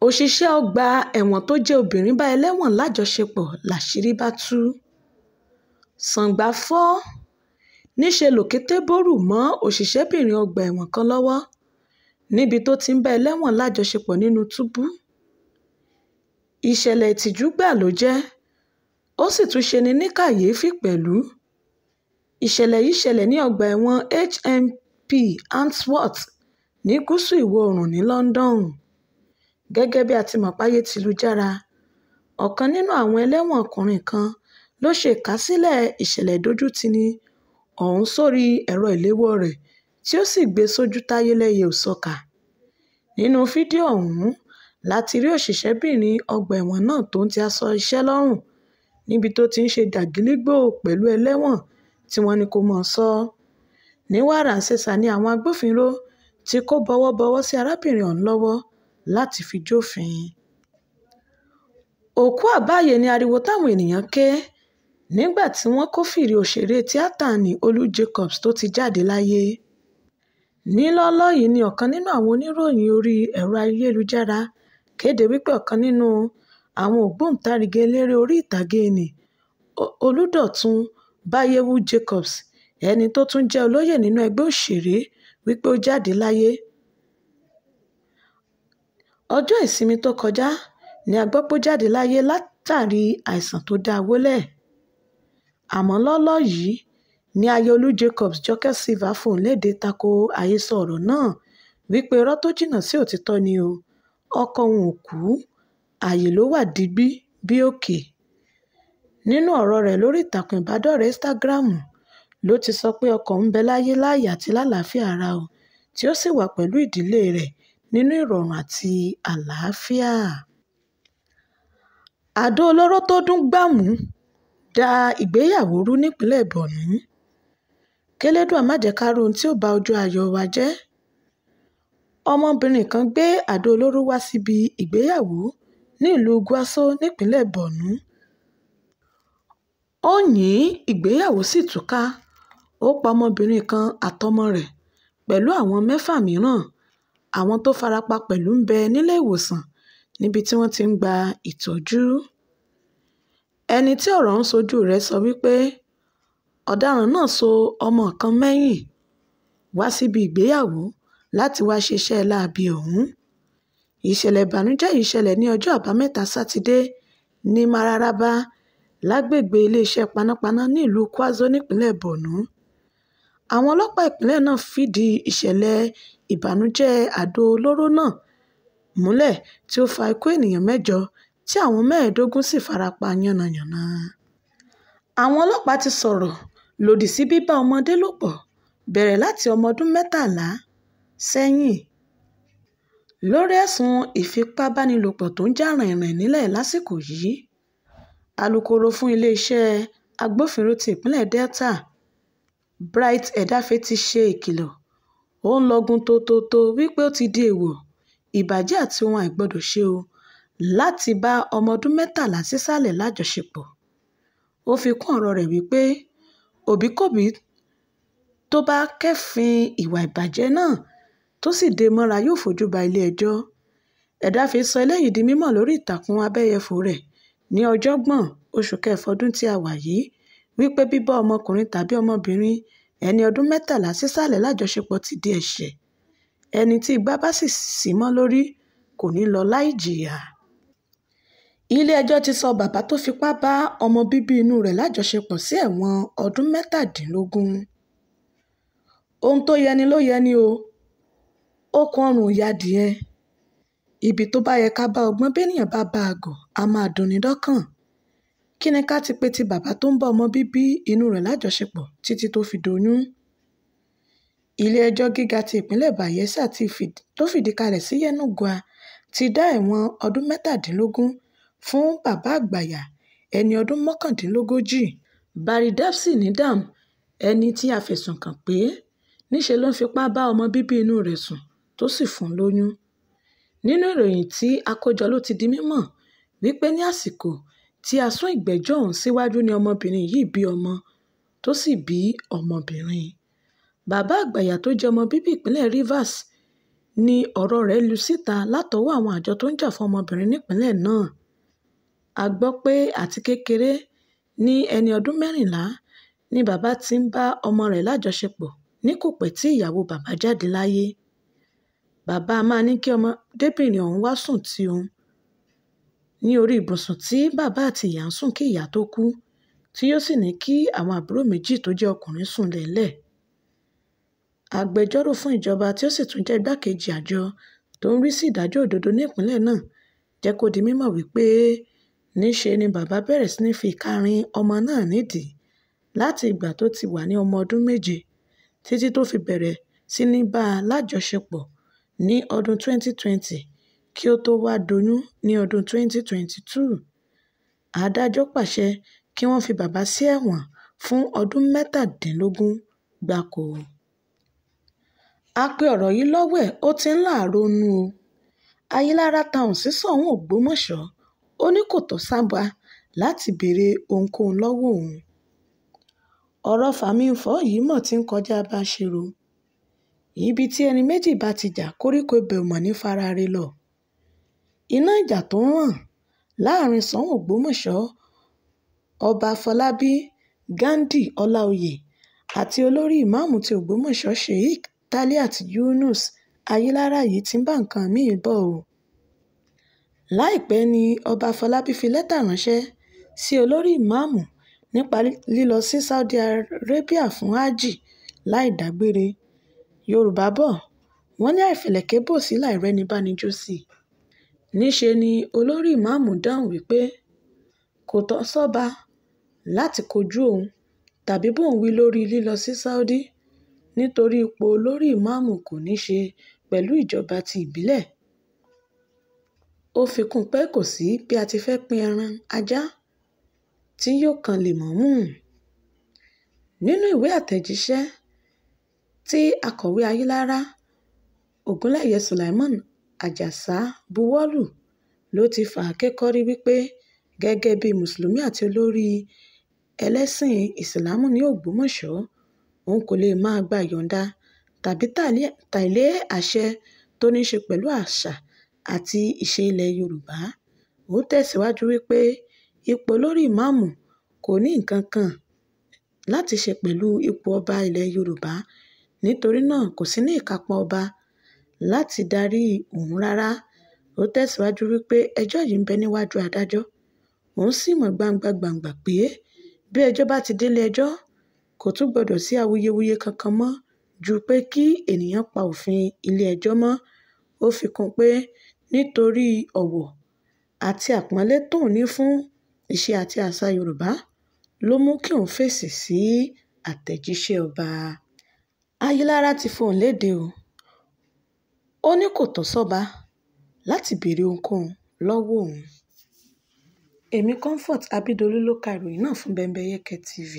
òṣìṣẹ́ ọgbà ẹ̀wọ̀n tó jẹ́ obìnrin bá ẹlẹ́wọ̀n lájọṣepọ̀ láṣìírí bá tú. ṣàǹgbà fọ́ níṣẹ́ lòkété bórù mọ́ òṣìṣẹ́bìnrin ọgbà ẹ̀wọ̀n kan lọ́wọ́ níbi tó ti ń bá ẹlẹ́wọ̀n lájọṣepọ̀ nínú túbú. ìṣẹ̀lẹ̀ ìtìjú gbà ló jẹ́, ó sì tún ṣeni ní kàyééfì pẹ̀lú. ìṣẹ̀lẹ̀ yìí ṣẹlẹ̀ ní ọgbà ẹ̀wọ̀n HMP Handsworth ní gúúsù ìwọ̀ oòrùn ní London. gẹ́gẹ́ bí a ti mọ̀ páyé tìlújára, ọ̀kan nínú àwọn ẹlẹ́wọ̀n ọkùnrin kan ló ṣe ìkásílẹ̀ ìṣẹ̀lẹ̀ ìdójútini ọ̀hún sórí ẹ̀rọ ìléwọ́ rẹ̀ tí ó sì gbé e sójú táyé lẹ́yẹ ò sọkà. nínú fídíò ọ̀hún láti rí òṣìṣẹ́bìnrin ọgbà ẹ̀wọ̀n náà tó ń ti aṣọ iṣẹ́ lọ́rùn níbi tó ti ń ṣe dàgílígbò pẹ̀lú ẹlẹ́wọ̀n tí wọ́n ní kó máa ṣọ́. ní wàràǹṣeṣà ni àwọn agbófinró ti kó bọ́wọ́ sí arábìnrin ọ̀hún lọ́wọ́ láti fi jófin. òkú àbáyé ni ariwo táwọn ènìyàn ké nígbà tí wọ́n kófìrí òṣèré tíátà nni Olú Jacobs tó ti jáde láyé. nílọ́lọ́ yìí ni ọ̀kan nínú àwọn oníròyìn orí ẹ̀rọ ayélujára kéde wípé ọ̀kan nínú àwọn ògbóǹtarìgì eléré orí ìtàgé nni Olúdọ̀tun Báyẹ̀wù Jacobs, ẹni tó tún jẹ́ olóyè nínú ẹgbẹ́ òṣèré, wípé ó jáde láyé. ọjọ́ ìsinmi tó kọjá ni a gbọ́ pé ó jáde láyé látàrí àìsàn tó dá a wólẹ̀. àmọ́ lọ́lọ́ yìí ni aya Olú Jacobs, Jọkẹ́ Silva, fòun lédè tako àhesọ ọ̀rọ̀ náà wípé irọ́ tó jìnnà sí òtítọ́ ni o, ọkọ òun ò kú, ààyè ló wà digbí bí òkè. nínú ọ̀rọ̀ rẹ̀ lórí ìtàkùn ìbádọ́rẹ̀ẹ́ Instagram ló ti sọ pé ọkọ òun ń bẹ láyé láàyè àti lálàáfíà ara o, tí ó sì wà pẹ̀lú ìdílé rẹ̀ nínú ìrọ̀rùn àti àlàáfíà. àdó olóró tó dún gbàmù da ìgbéyàwó rú nípínlẹ̀ Borno. kẹlẹ́dùà má jẹ́ ká rí ohun tí ó ba ojú ayọ̀ wa jẹ́. ọmọbìnrin kan gbé àdó olóró wá síbi ìgbéyàwó ní ìlú Gwaso nípínlẹ̀ Borno. ó yìn ìgbéyàwó sì túká. ó pa ọmọbìnrin kan àtọmọ rẹ̀ pẹ̀lú àwọn 6 mìíràn. àwọn tó farapa pẹ̀lú ń bẹ nílé ìwòsàn níbi tí wọ́n ti ń gba ìtọ́jú. ẹni tí ọ̀rọ̀ ń ṣojú rẹ̀ sọ wípé ọ̀daràn náà so ọmọ kan mẹ́yìn wá síbi ìgbéyàwó láti wáá ṣiṣẹ́ láabi ọ̀hún. ìṣẹ̀lẹ̀ ìbànújẹ́ yìí ṣẹlẹ̀ ní ọjọ́ àbámẹ́ta sátidé ní Mararaba lágbègbè iléeṣẹ́ panápaná ní ìlú Kwazo nípínlẹ̀ Borno. àwọn ọlọ́pàá ìpínlẹ̀ náà fìdí ìṣẹ̀lẹ̀ ìbànújẹ́ àdó olóró náà múlẹ̀ tí ó fa ikú ènìyàn 8 tí àwọn 15 sì farapa yánnayànna. àwọn ọlọ́pàá ti sọ̀rọ̀ lòdì sí bíbá ọmọdé lò pọ̀ bẹ̀rẹ̀ láti ọmọ ọdún 13 sẹ́yìn. lórí ẹ̀sùn ìfipábánilòpọ̀ tó ń jà rìnrìn nílẹ̀ lásìkò yìí, alūkkóró fún iléeṣẹ́ agbófinró ti ìpínlẹ̀ Delta Bright Edafẹ́ ti ṣe ìkìlọ̀. ó ń lọgun tótótó wípé ó ti di èèwọ̀, ìbàjẹ́ àti ohun àìgbọ́dọ̀ ṣe o láti bá ọmọ ọdún 13 sísàlẹ̀ lájọṣepọ̀. ó fi kún ọ̀rọ̀ rẹ̀ wípé òbíkòbí tó bá kẹ́fìn ìwà ìbàjẹ́ náà tó sì dé mọ́ra yóò fojú ba ilé-ẹjọ́. Edafẹ́ sọ eléyìí di mímọ̀ lórí ìtàkùn abẹ́yẹfò rẹ̀ ní ọjọ́gbọ̀n oṣù kẹfà ọdún tí a wà yìí wípé bíbá ọmọkùnrin tàbí ọmọbìnrin ẹni ọdún 13 sísàlẹ̀ lájọṣepọ̀ ti di ẹ̀ṣẹ̀. ẹni tí igbá bá sì sí mọ́ lórí kò ní lọ láì jìyà. ilé-ẹjọ́ ti sọ bàbá tó fipá bá ọmọ bíbí inú rẹ̀ lájọṣepọ̀ sí ẹ̀wọ̀n ọdún 17. ohun tó yẹni ló yẹni o, okùn ọrùn ìyá adìẹ. ibi tó bá yẹ ká bá ọgbọ́n béèyàn bá bá a gọ̀ á máa dunni dọ́kàn. kí ni ká ti pe ti bàbá tó ń bá ọmọ bíbí inú rẹ̀ lájọṣepọ̀ títí tó fi doyún. ilé-ẹjọ́ gíga ti ìpínlẹ̀ Bayelsa tó fìdí kalẹ̀ sí Yenagoa ti dá ẹ̀wọ̀n ọdún 17 fún bàbá àgbàyà ẹni ọdún 39 Barry Dapsey ní Dam, ẹni tí a fẹ̀sùn kàn pé níṣe ló ń fipá bá ọmọ bíbí inú rẹ̀ sùn tó sì fún un lóyún. nínú ìròyìn tí a kó jọ ló ti di mímọ̀ wípé ní àsìkò tí a sún ìgbẹ́jọ́ ọ̀hún síwájú ni ọmọbìnrin yìí bí ọmọ tó sì bí ọmọbìnrin. bàbá àgbàyà tó jẹ́ ọmọ bíbí ìpínlẹ̀ Rivers ni ọ̀rọ̀ rẹ̀ lu síta látọwọ́ àwọn àjọ tó ń jà fún ọmọbìnrin nípìnlẹ̀ náà. A gbọ́ pé àti kékeré ní ẹni ọdún 14 ni bàbá ti ń bá ọmọ rẹ̀ lájọṣepọ̀ ní kò pẹ́ tí ìyàwó bàbá jáde láyé. Bàbá máa ní kí ọmọdébìnrin ọ̀hún wá sùn tì òun ní orí ibùsùn tí bàbá àti ìyá ń sùn kí ìyá tó kú, tí yóò sì ní kí àwọn àbúrò méjì tó jẹ́ ọkùnrin sùn lẹ́lẹ̀. Agbẹjọ́rò fún ìjọba tí ó sì tún jẹ́ igbákejì àjọ tó ń rí sí ìdájọ́ òdodo nípìnlẹ̀ náà jẹ́ kó di mímọ̀ wípé níṣe ni bàbá bẹ̀rẹ̀ sí ní fi ìka rin ọmọ náà nídìí láti ìgbà tó ti wà ní ọmọ ọdún 7 títí tó fi bẹ̀rẹ̀ sí ní bá a lájọṣepọ̀ ní ọdún 2020 kí ó tó wá doyún ní ọdún 2022. Adájọ́ pàṣẹ kí wọ́n fi bàbá sí ẹ̀wọ̀n fún ọdún 17 gbáko. A pe ọ̀rọ̀ yìí lọ́wẹ̀ ó ti ń láàárọ̀ nú o. Ayílára Town sí Ṣọ̀ún Ògbómọ̀ṣọ́ ó ní kò tọ́ sábà láti béèrè ohunkóhun lọ́wọ́ òun. Ọ̀rọ̀ fàmíǹfọ̀ yìí mọ̀ ti ń kọjá bá a ṣe rò. Ibi tí ẹni méjì bá ti jà koríko ibẹ̀ ò mọ̀ ní faraare lọ. Iná ìjà tó ń ràn láàrin Ṣọ̀ún Ògbómọ̀ṣọ́, Ọba Afọlábí Ghandi Ọláoyè àti olórí ìmáàmù ti Ògbómọ̀ṣọ́ Sheikh Taliat Yunus Ayílára yìí ti ń bá nǹkan míì bọ̀ o. Láìpẹ́ ni Ọba Afọlábí fi lẹ́tà ránṣẹ́ sí olórí ìmáàmù nípa lílọ sí Saudi Arabia fún hajj láì dágbére. Yorùbá bọ̀ wọ́n ní àìfẹ̀lẹ̀kẹ́bọ̀sí láìrẹ́ni bá ní jó sí. Níṣe ni olórí ìmáàmù dáhùn wípé kò tọ́ sọ́ba láti kojú òun tàbí bóun wí lórí lílọ sí Saudi nítorí ipò olórí ìmáàmù kò ní ṣe pẹ̀lú ìjọba ti ìbílẹ̀. Ó fi kún un pé kò sí bí a ti fẹ́ pín ẹran ajá tí yóò kan lèmọ́mù. Nínú ìwé àtẹ̀jíṣẹ́ tí akọ̀wé Ayílára Ògúnléyè Sulaiman Àjàsà buwọ́lù ló ti fà á kékọ́rí wípé gẹ́gẹ́ bí mùsùlùmí àti olórí ẹlẹ́sìn ìsìlámù ní Ògbómọ̀ṣọ́, òun kò lè máa gba ìyọ̀ǹda tàbí tẹ̀lé àṣẹ tó ní ṣe pẹ̀lú àṣà àti ìṣe ilẹ̀ Yorùbá. Ó tẹ̀síwájú wípé ipò olórí ìmáàmù kò ní nǹkan kan láti ṣe pẹ̀lú ipò ọba ilẹ̀ Yorùbá, nítorí náà kò sí ní ìkápá ọba láti darí òun rárá. Ó tẹ̀síwájú wípé ẹjọ́ yìí ń bẹ níwájú adájọ́, òun sì mọ̀ gbangba-gbàǹgbà pé bí ẹjọ́ bá ti délé ẹjọ́ kò tún gbọdọ̀ sí awuyewuye kankan mọ́ ju pé kí ènìyàn pa òfin ilé ẹjọ́ mọ́. Ó fi kún un pé nítorí ọ̀wọ̀ àti àpọ́nlé tóun ní fún ìṣe àti àṣà Yorùbá ló mú kí òun fèsì sí àtẹ̀jíṣẹ́ ọba. Ayílára ti fohùn lédè o. Ó ní kò tọ́ sọ́ba láti béèrè ohunkóhun lọ́wọ́ òun. Èmi Comfort Abídolú ló ka ìròyìn náà fún Bembeyeke TV.